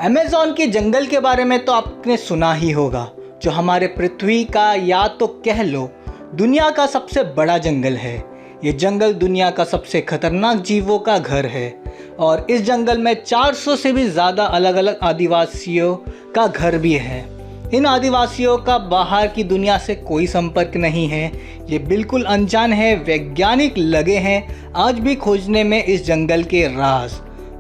Amazon के जंगल के बारे में तो आपने सुना ही होगा, जो हमारे पृथ्वी का या तो कह लो दुनिया का सबसे बड़ा जंगल है। ये जंगल दुनिया का सबसे खतरनाक जीवों का घर है और इस जंगल में 400 से भी ज़्यादा अलग अलग आदिवासियों का घर भी है। इन आदिवासियों का बाहर की दुनिया से कोई संपर्क नहीं है, ये बिल्कुल अनजान है। वैज्ञानिक लगे हैं आज भी खोजने में इस जंगल के राज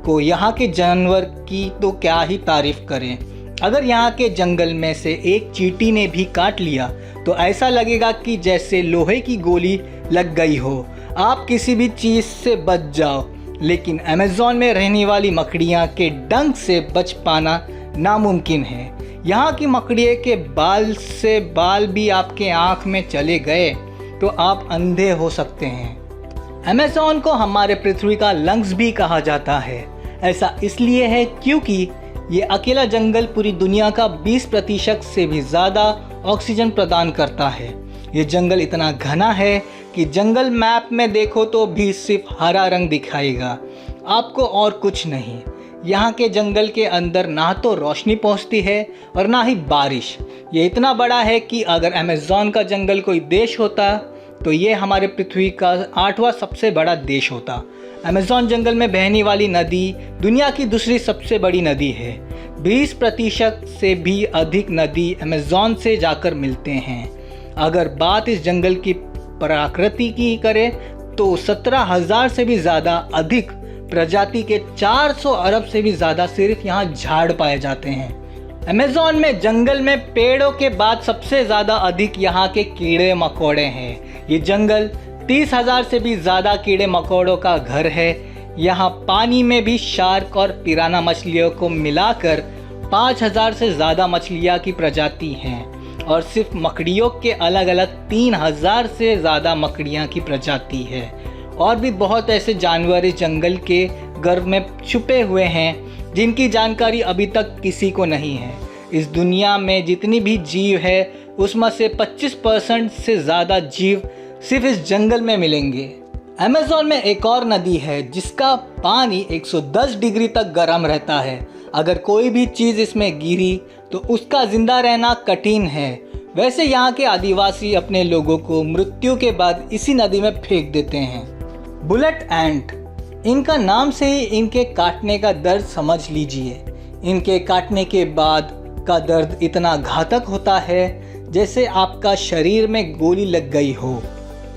को। यहाँ के जानवर की तो क्या ही तारीफ करें। अगर यहाँ के जंगल में से एक चींटी ने भी काट लिया तो ऐसा लगेगा कि जैसे लोहे की गोली लग गई हो। आप किसी भी चीज़ से बच जाओ, लेकिन अमेज़न में रहने वाली मकड़ियाँ के डंक से बच पाना नामुमकिन है। यहाँ की मकड़ियों के बाल से बाल भी आपके आँख में चले गए तो आप अंधे हो सकते हैं। अमेज़न को हमारे पृथ्वी का लंग्स भी कहा जाता है। ऐसा इसलिए है क्योंकि ये अकेला जंगल पूरी दुनिया का 20% से भी ज़्यादा ऑक्सीजन प्रदान करता है। ये जंगल इतना घना है कि जंगल मैप में देखो तो भी सिर्फ हरा रंग दिखाएगा, आपको और कुछ नहीं। यहाँ के जंगल के अंदर ना तो रोशनी पहुँचती है और ना ही बारिश। ये इतना बड़ा है कि अगर अमेज़न का जंगल कोई देश होता तो ये हमारे पृथ्वी का 8वां सबसे बड़ा देश होता। अमेज़न जंगल में बहने वाली नदी दुनिया की दूसरी सबसे बड़ी नदी है। 20% से भी अधिक नदी अमेज़न से जाकर मिलते हैं। अगर बात इस जंगल की प्रकृति की करें तो 17,000 से भी ज़्यादा अधिक प्रजाति के 400 अरब से भी ज़्यादा सिर्फ यहाँ झाड़ पाए जाते हैं। अमेज़न में जंगल में पेड़ों के बाद सबसे ज़्यादा अधिक यहाँ के कीड़े मकोड़े हैं। ये जंगल 30,000 से भी ज़्यादा कीड़े मकोड़ों का घर है। यहाँ पानी में भी शार्क और पिराना मछलियों को मिलाकर 5,000 से ज़्यादा मछलियाँ की प्रजाति हैं और सिर्फ मकड़ियों के अलग अलग 3,000 से ज़्यादा मकड़ियाँ की प्रजाति है। और भी बहुत ऐसे जानवर इस जंगल के गर्भ में छुपे हुए हैं जिनकी जानकारी अभी तक किसी को नहीं है। इस दुनिया में जितनी भी जीव है उसमें से 25% से ज़्यादा जीव सिर्फ इस जंगल में मिलेंगे। अमेज़न में एक और नदी है जिसका पानी 110 डिग्री तक गर्म रहता है। अगर कोई भी चीज़ इसमें गिरी तो उसका ज़िंदा रहना कठिन है। वैसे यहाँ के आदिवासी अपने लोगों को मृत्यु के बाद इसी नदी में फेंक देते हैं। बुलेट एंट, इनका नाम से ही इनके काटने का दर्द समझ लीजिए। इनके काटने के बाद का दर्द इतना घातक होता है जैसे आपका शरीर में गोली लग गई हो।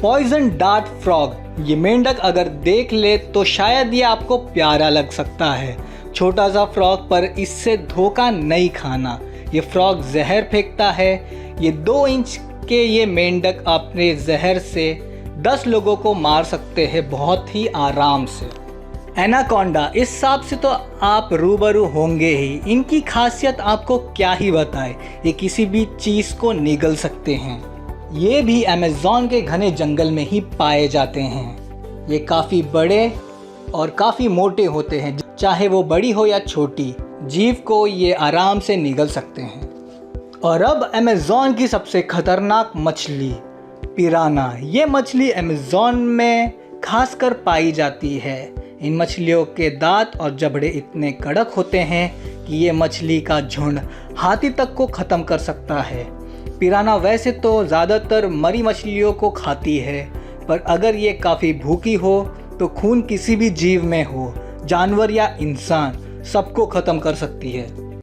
पॉइजन डार्ट फ्रॉग, ये मेंढक अगर देख ले तो शायद ये आपको प्यारा लग सकता है। छोटा सा फ्रॉग पर इससे धोखा नहीं खाना। ये फ्रॉग जहर फेंकता है। ये 2 इंच के ये मेंढक अपने जहर से 10 लोगों को मार सकते हैं बहुत ही आराम से। एनाकोंडा, इस सांप से तो आप रूबरू होंगे ही। इनकी खासियत आपको क्या ही बताए, ये किसी भी चीज़ को निगल सकते हैं। ये भी अमेज़न के घने जंगल में ही पाए जाते हैं। ये काफ़ी बड़े और काफ़ी मोटे होते हैं, चाहे वो बड़ी हो या छोटी जीव को ये आराम से निगल सकते हैं। और अब अमेज़न की सबसे खतरनाक मछली पिराना। ये मछली अमेज़न में खासकर पाई जाती है। इन मछलियों के दांत और जबड़े इतने कड़क होते हैं कि ये मछली का झुंड हाथी तक को ख़त्म कर सकता है। पिराना वैसे तो ज़्यादातर मरी मछलियों को खाती है, पर अगर ये काफ़ी भूखी हो तो खून किसी भी जीव में हो, जानवर या इंसान, सबको ख़त्म कर सकती है।